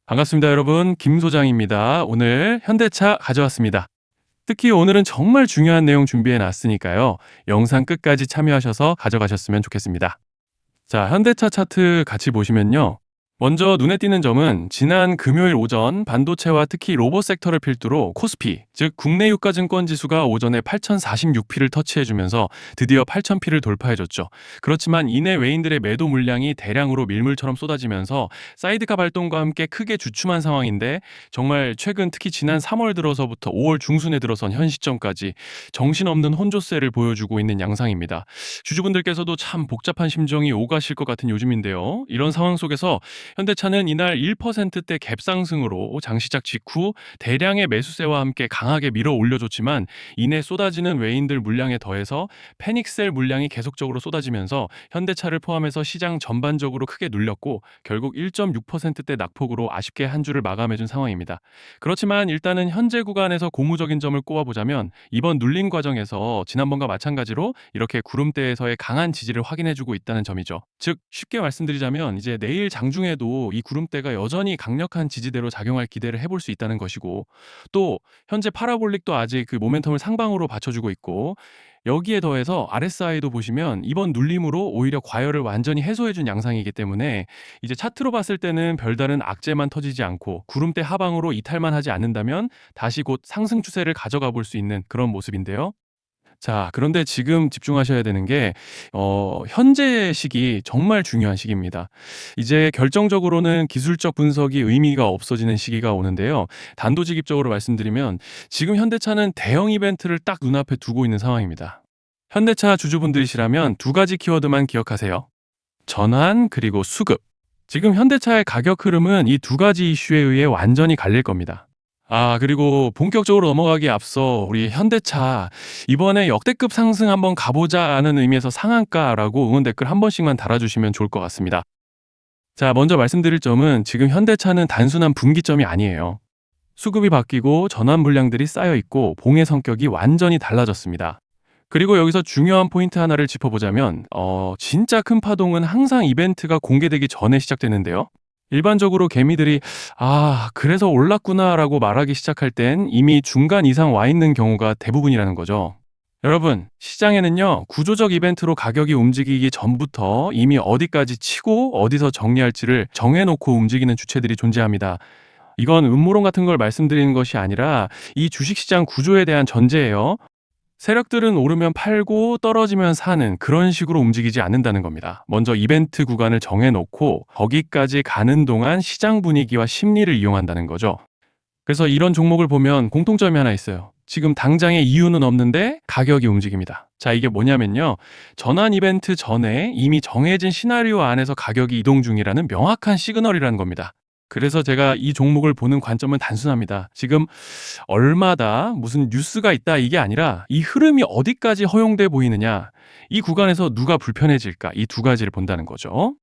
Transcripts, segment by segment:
반갑습니다, 여러분. 김 소장입니다. 오늘 현대차 가져왔습니다. 특히 오늘은 정말 중요한 내용 준비해 놨으니까요. 영상 끝까지 참여하셔서 가져가셨으면 좋겠습니다. 자, 현대차 차트 같이 보시면요. 먼저 눈에 띄는 점은 지난 금요일 오전 반도체와 특히 로봇 섹터를 필두로 코스피, 즉 국내 유가 증권 지수가 오전에 8046피를 터치해주면서 드디어 8000피를 돌파해줬죠. 그렇지만 이내 외인들의 매도 물량이 대량으로 밀물처럼 쏟아지면서 사이드카 발동과 함께 크게 주춤한 상황인데, 정말 최근 특히 지난 3월 들어서부터 5월 중순에 들어선 현 시점까지 정신없는 혼조세를 보여주고 있는 양상입니다. 주주분들께서도 참 복잡한 심정이 오가실 것 같은 요즘인데요. 이런 상황 속에서 현대차는 이날 1%대 갭상승으로 장시작 직후 대량의 매수세와 함께 강하게 밀어 올려줬지만, 이내 쏟아지는 외인들 물량에 더해서 패닉셀 물량이 계속적으로 쏟아지면서 현대차를 포함해서 시장 전반적으로 크게 눌렸고, 결국 1.6%대 낙폭으로 아쉽게 한 주를 마감해준 상황입니다. 그렇지만 일단은 현재 구간에서 고무적인 점을 꼽아보자면, 이번 눌림 과정에서 지난번과 마찬가지로 이렇게 구름대에서의 강한 지지를 확인해주고 있다는 점이죠. 즉 쉽게 말씀드리자면, 이제 내일 장중에도 이 구름대가 여전히 강력한 지지대로 작용할 기대를 해볼 수 있다는 것이고, 또 현재 파라볼릭도 아직 그 모멘텀을 상방으로 받쳐주고 있고, 여기에 더해서 RSI도 보시면 이번 눌림으로 오히려 과열을 완전히 해소해준 양상이기 때문에, 이제 차트로 봤을 때는 별다른 악재만 터지지 않고 구름대 하방으로 이탈만 하지 않는다면 다시 곧 상승 추세를 가져가 볼 수 있는 그런 모습인데요. 자, 그런데 지금 집중하셔야 되는 게, 현재 시기 정말 중요한 시기입니다. 이제 결정적으로는 기술적 분석이 의미가 없어지는 시기가 오는데요. 단도직입적으로 말씀드리면, 지금 현대차는 대형 이벤트를 딱 눈앞에 두고 있는 상황입니다. 현대차 주주분들이시라면 두 가지 키워드만 기억하세요. 전환 그리고 수급. 지금 현대차의 가격 흐름은 이 두 가지 이슈에 의해 완전히 갈릴 겁니다. 그리고 본격적으로 넘어가기에 앞서 우리 현대차 이번에 역대급 상승 한번 가보자는 의미에서 상한가라고 응원 댓글 한 번씩만 달아주시면 좋을 것 같습니다. 자, 먼저 말씀드릴 점은 지금 현대차는 단순한 분기점이 아니에요. 수급이 바뀌고 전환 물량들이 쌓여 있고 봉의 성격이 완전히 달라졌습니다. 그리고 여기서 중요한 포인트 하나를 짚어보자면, 진짜 큰 파동은 항상 이벤트가 공개되기 전에 시작되는데요. 일반적으로 개미들이 그래서 올랐구나라고 말하기 시작할 땐 이미 중간 이상 와 있는 경우가 대부분이라는 거죠. 여러분, 시장에는요, 구조적 이벤트로 가격이 움직이기 전부터 이미 어디까지 치고 어디서 정리할지를 정해놓고 움직이는 주체들이 존재합니다. 이건 음모론 같은 걸 말씀드리는 것이 아니라 이 주식시장 구조에 대한 전제예요. 세력들은 오르면 팔고 떨어지면 사는 그런 식으로 움직이지 않는다는 겁니다. 먼저 이벤트 구간을 정해놓고 거기까지 가는 동안 시장 분위기와 심리를 이용한다는 거죠. 그래서 이런 종목을 보면 공통점이 하나 있어요. 지금 당장의 이유는 없는데 가격이 움직입니다. 자, 이게 뭐냐면요, 전환 이벤트 전에 이미 정해진 시나리오 안에서 가격이 이동 중이라는 명확한 시그널이라는 겁니다. 그래서 제가 이 종목을 보는 관점은 단순합니다. 지금 얼마다 무슨 뉴스가 있다 이게 아니라, 이 흐름이 어디까지 허용돼 보이느냐, 이 구간에서 누가 불편해질까, 이 두 가지를 본다는 거죠.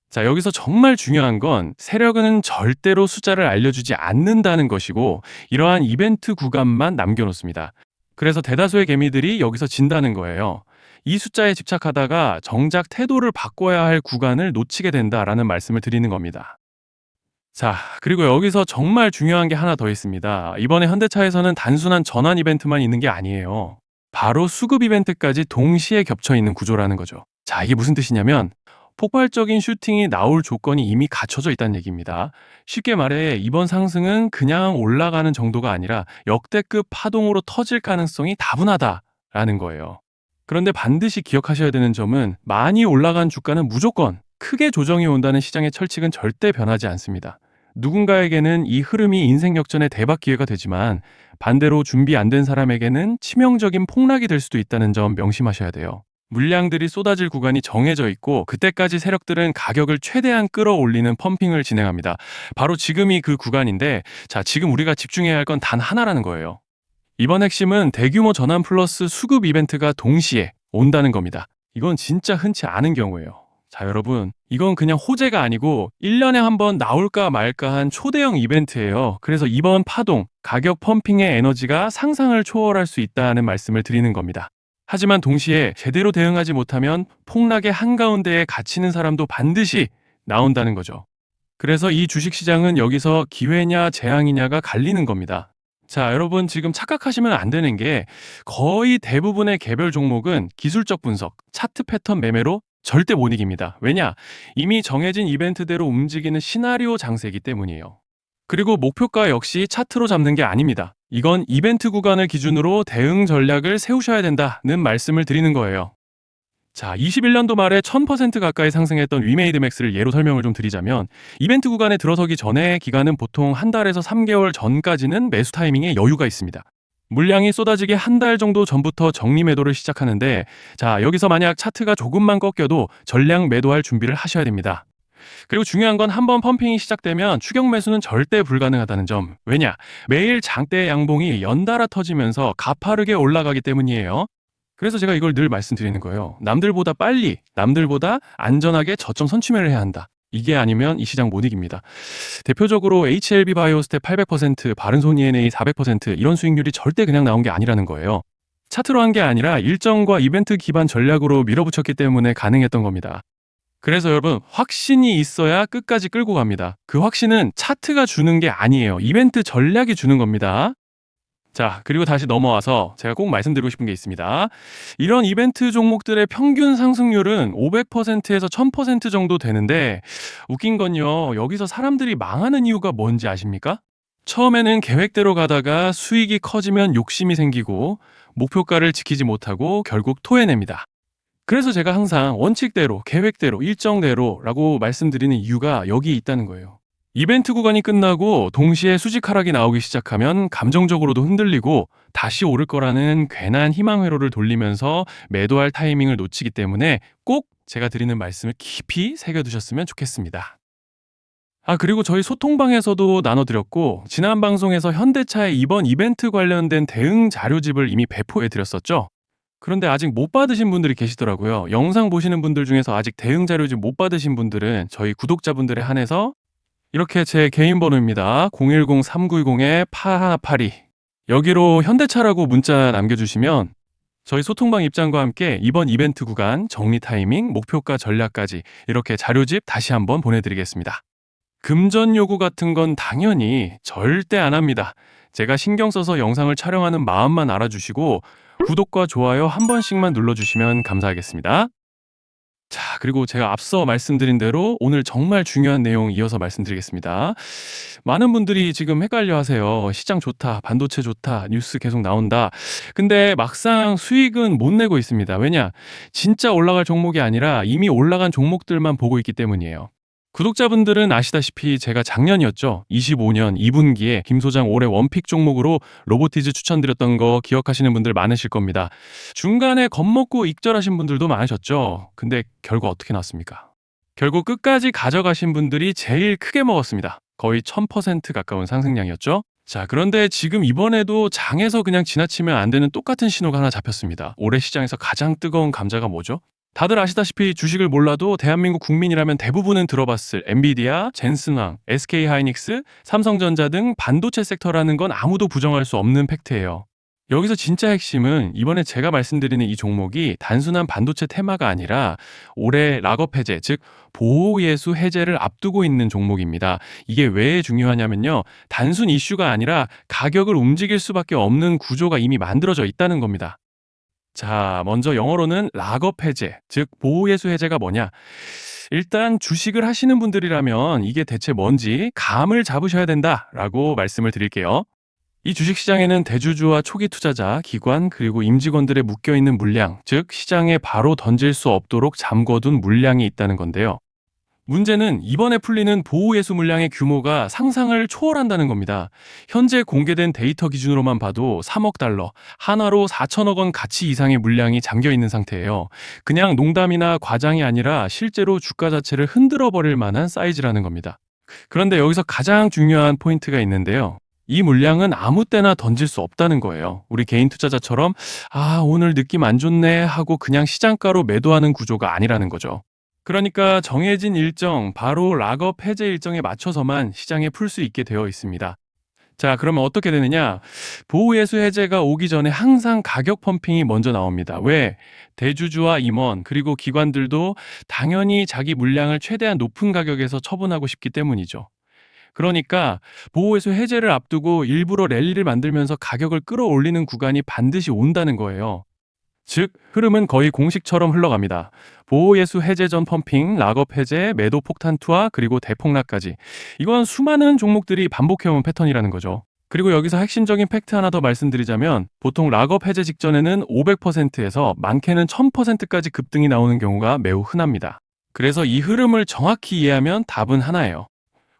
자, 여기서 정말 중요한 건 세력은 절대로 숫자를 알려주지 않는다는 것이고, 이러한 이벤트 구간만 남겨놓습니다. 그래서 대다수의 개미들이 여기서 진다는 거예요. 이 숫자에 집착하다가 정작 태도를 바꿔야 할 구간을 놓치게 된다라는 말씀을 드리는 겁니다. 자, 그리고 여기서 정말 중요한 게 하나 더 있습니다. 이번에 현대차에서는 단순한 전환 이벤트만 있는 게 아니에요. 바로 수급 이벤트까지 동시에 겹쳐 있는 구조라는 거죠. 자, 이게 무슨 뜻이냐면, 폭발적인 슈팅이 나올 조건이 이미 갖춰져 있다는 얘기입니다. 쉽게 말해 이번 상승은 그냥 올라가는 정도가 아니라 역대급 파동으로 터질 가능성이 다분하다라는 거예요. 그런데 반드시 기억하셔야 되는 점은, 많이 올라간 주가는 무조건 크게 조정이 온다는 시장의 철칙은 절대 변하지 않습니다. 누군가에게는 이 흐름이 인생 역전의 대박 기회가 되지만, 반대로 준비 안 된 사람에게는 치명적인 폭락이 될 수도 있다는 점 명심하셔야 돼요. 물량들이 쏟아질 구간이 정해져 있고, 그때까지 세력들은 가격을 최대한 끌어올리는 펌핑을 진행합니다. 바로 지금이 그 구간인데, 자, 지금 우리가 집중해야 할 건 단 하나라는 거예요. 이번 핵심은 대규모 전환 플러스 수급 이벤트가 동시에 온다는 겁니다. 이건 진짜 흔치 않은 경우예요. 자, 여러분, 이건 그냥 호재가 아니고 1년에 한 번 나올까 말까 한 초대형 이벤트예요. 그래서 이번 파동, 가격 펌핑의 에너지가 상상을 초월할 수 있다는 말씀을 드리는 겁니다. 하지만 동시에 제대로 대응하지 못하면 폭락의 한가운데에 갇히는 사람도 반드시 나온다는 거죠. 그래서 이 주식시장은 여기서 기회냐 재앙이냐가 갈리는 겁니다. 자, 여러분 지금 착각하시면 안 되는 게 거의 대부분의 개별 종목은 기술적 분석, 차트 패턴 매매로 절대 못 이깁니다. 왜냐? 이미 정해진 이벤트대로 움직이는 시나리오 장세이기 때문이에요. 그리고 목표가 역시 차트로 잡는 게 아닙니다. 이건 이벤트 구간을 기준으로 대응 전략을 세우셔야 된다는 말씀을 드리는 거예요. 자, 21년도 말에 1000% 가까이 상승했던 위메이드맥스를 예로 설명을 좀 드리자면 이벤트 구간에 들어서기 전에 기간은 보통 한 달에서 3개월 전까지는 매수 타이밍에 여유가 있습니다. 물량이 쏟아지기 한 달 정도 전부터 정리 매도를 시작하는데 자, 여기서 만약 차트가 조금만 꺾여도 전량 매도할 준비를 하셔야 됩니다. 그리고 중요한 건 한번 펌핑이 시작되면 추격 매수는 절대 불가능하다는 점. 왜냐? 매일 장대 양봉이 연달아 터지면서 가파르게 올라가기 때문이에요. 그래서 제가 이걸 늘 말씀드리는 거예요. 남들보다 빨리, 남들보다 안전하게 저점 선취매를 해야 한다. 이게 아니면 이 시장 못 이깁니다. 대표적으로 HLB 바이오스텝 800%, 바른손 ENA 400% 이런 수익률이 절대 그냥 나온 게 아니라는 거예요. 차트로 한 게 아니라 일정과 이벤트 기반 전략으로 밀어붙였기 때문에 가능했던 겁니다. 그래서 여러분, 확신이 있어야 끝까지 끌고 갑니다. 그 확신은 차트가 주는 게 아니에요. 이벤트 전략이 주는 겁니다. 자, 그리고 다시 넘어와서 제가 꼭 말씀드리고 싶은 게 있습니다. 이런 이벤트 종목들의 평균 상승률은 500%에서 1000% 정도 되는데 웃긴 건요. 여기서 사람들이 망하는 이유가 뭔지 아십니까? 처음에는 계획대로 가다가 수익이 커지면 욕심이 생기고 목표가를 지키지 못하고 결국 토해냅니다. 그래서 제가 항상 원칙대로, 계획대로, 일정대로라고 말씀드리는 이유가 여기 있다는 거예요. 이벤트 구간이 끝나고 동시에 수직 하락이 나오기 시작하면 감정적으로도 흔들리고 다시 오를 거라는 괜한 희망 회로를 돌리면서 매도할 타이밍을 놓치기 때문에 꼭 제가 드리는 말씀을 깊이 새겨두셨으면 좋겠습니다. 그리고 저희 소통방에서도 나눠드렸고 지난 방송에서 현대차의 이번 이벤트 관련된 대응 자료집을 이미 배포해드렸었죠. 그런데 아직 못 받으신 분들이 계시더라고요. 영상 보시는 분들 중에서 아직 대응 자료집 못 받으신 분들은 저희 구독자분들에 한해서 이렇게 제 개인 번호입니다. 010-3910-8182 여기로 현대차라고 문자 남겨주시면 저희 소통방 입장과 함께 이번 이벤트 구간 정리 타이밍, 목표가 전략까지 이렇게 자료집 다시 한번 보내드리겠습니다. 금전 요구 같은 건 당연히 절대 안 합니다. 제가 신경 써서 영상을 촬영하는 마음만 알아주시고 구독과 좋아요 한 번씩만 눌러주시면 감사하겠습니다. 자, 그리고 제가 앞서 말씀드린 대로 오늘 정말 중요한 내용 이어서 말씀드리겠습니다. 많은 분들이 지금 헷갈려 하세요. 시장 좋다, 반도체 좋다, 뉴스 계속 나온다. 근데 막상 수익은 못 내고 있습니다. 왜냐? 진짜 올라갈 종목이 아니라 이미 올라간 종목들만 보고 있기 때문이에요. 구독자분들은 아시다시피 제가 작년이었죠. 25년 2분기에 김 소장 올해 원픽 종목으로 로보티즈 추천드렸던 거 기억하시는 분들 많으실 겁니다. 중간에 겁먹고 익절하신 분들도 많으셨죠. 근데 결과 어떻게 났습니까? 결국 끝까지 가져가신 분들이 제일 크게 먹었습니다. 거의 1000% 가까운 상승량이었죠. 자, 그런데 지금 이번에도 장에서 그냥 지나치면 안 되는 똑같은 신호가 하나 잡혔습니다. 올해 시장에서 가장 뜨거운 감자가 뭐죠? 다들 아시다시피 주식을 몰라도 대한민국 국민이라면 대부분은 들어봤을 엔비디아, 젠슨왕, SK하이닉스, 삼성전자 등 반도체 섹터라는 건 아무도 부정할 수 없는 팩트예요. 여기서 진짜 핵심은 이번에 제가 말씀드리는 이 종목이 단순한 반도체 테마가 아니라 올해 락업 해제, 즉 보호예수 해제를 앞두고 있는 종목입니다. 이게 왜 중요하냐면요. 단순 이슈가 아니라 가격을 움직일 수밖에 없는 구조가 이미 만들어져 있다는 겁니다. 자, 먼저 영어로는 락업 해제, 즉 보호예수 해제가 뭐냐? 일단 주식을 하시는 분들이라면 이게 대체 뭔지 감을 잡으셔야 된다라고 말씀을 드릴게요. 이 주식시장에는 대주주와 초기 투자자, 기관, 그리고 임직원들의 묶여있는 물량, 즉 시장에 바로 던질 수 없도록 잠궈둔 물량이 있다는 건데요. 문제는 이번에 풀리는 보호예수 물량의 규모가 상상을 초월한다는 겁니다. 현재 공개된 데이터 기준으로만 봐도 3억 달러, 한화로 4천억 원 가치 이상의 물량이 잠겨 있는 상태예요. 그냥 농담이나 과장이 아니라 실제로 주가 자체를 흔들어 버릴 만한 사이즈라는 겁니다. 그런데 여기서 가장 중요한 포인트가 있는데요. 이 물량은 아무 때나 던질 수 없다는 거예요. 우리 개인 투자자처럼 오늘 느낌 안 좋네 하고 그냥 시장가로 매도하는 구조가 아니라는 거죠. 그러니까 정해진 일정, 바로 락업 해제 일정에 맞춰서만 시장에 풀 수 있게 되어 있습니다. 자, 그러면 어떻게 되느냐? 보호예수 해제가 오기 전에 항상 가격 펌핑이 먼저 나옵니다. 왜? 대주주와 임원, 그리고 기관들도 당연히 자기 물량을 최대한 높은 가격에서 처분하고 싶기 때문이죠. 그러니까 보호예수 해제를 앞두고 일부러 랠리를 만들면서 가격을 끌어올리는 구간이 반드시 온다는 거예요. 즉, 흐름은 거의 공식처럼 흘러갑니다. 보호예수 해제 전 펌핑, 락업 해제, 매도 폭탄 투하, 그리고 대폭락까지. 이건 수많은 종목들이 반복해온 패턴이라는 거죠. 그리고 여기서 핵심적인 팩트 하나 더 말씀드리자면 보통 락업 해제 직전에는 500%에서 많게는 1000%까지 급등이 나오는 경우가 매우 흔합니다. 그래서 이 흐름을 정확히 이해하면 답은 하나예요.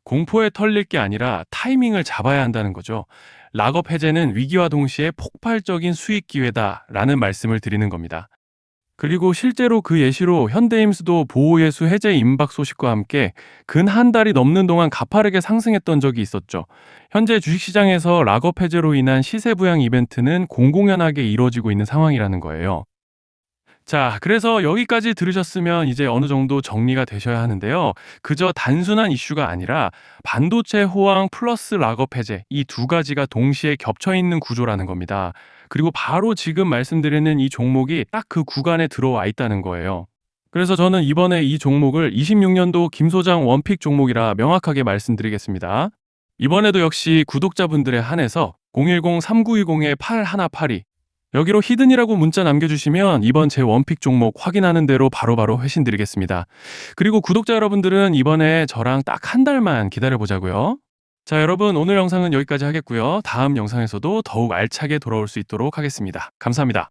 공포에 털릴 게 아니라 타이밍을 잡아야 한다는 거죠. 락업 해제는 위기와 동시에 폭발적인 수익 기회다라는 말씀을 드리는 겁니다. 그리고 실제로 그 예시로 현대임수도 보호예수 해제 임박 소식과 함께 근 한 달이 넘는 동안 가파르게 상승했던 적이 있었죠. 현재 주식시장에서 락업 해제로 인한 시세 부양 이벤트는 공공연하게 이루어지고 있는 상황이라는 거예요. 자, 그래서 여기까지 들으셨으면 이제 어느 정도 정리가 되셔야 하는데요. 그저 단순한 이슈가 아니라 반도체 호황 플러스 락업 해제 이 두 가지가 동시에 겹쳐 있는 구조라는 겁니다. 그리고 바로 지금 말씀드리는 이 종목이 딱 그 구간에 들어와 있다는 거예요. 그래서 저는 이번에 이 종목을 26년도 김 소장 원픽 종목이라 명확하게 말씀드리겠습니다. 이번에도 역시 구독자분들에 한해서 010-3920-8182 여기로 히든이라고 문자 남겨주시면 이번 제 원픽 종목 확인하는 대로 바로바로 회신 드리겠습니다. 그리고 구독자 여러분들은 이번에 저랑 딱 한 달만 기다려보자고요. 자, 여러분 오늘 영상은 여기까지 하겠고요. 다음 영상에서도 더욱 알차게 돌아올 수 있도록 하겠습니다. 감사합니다.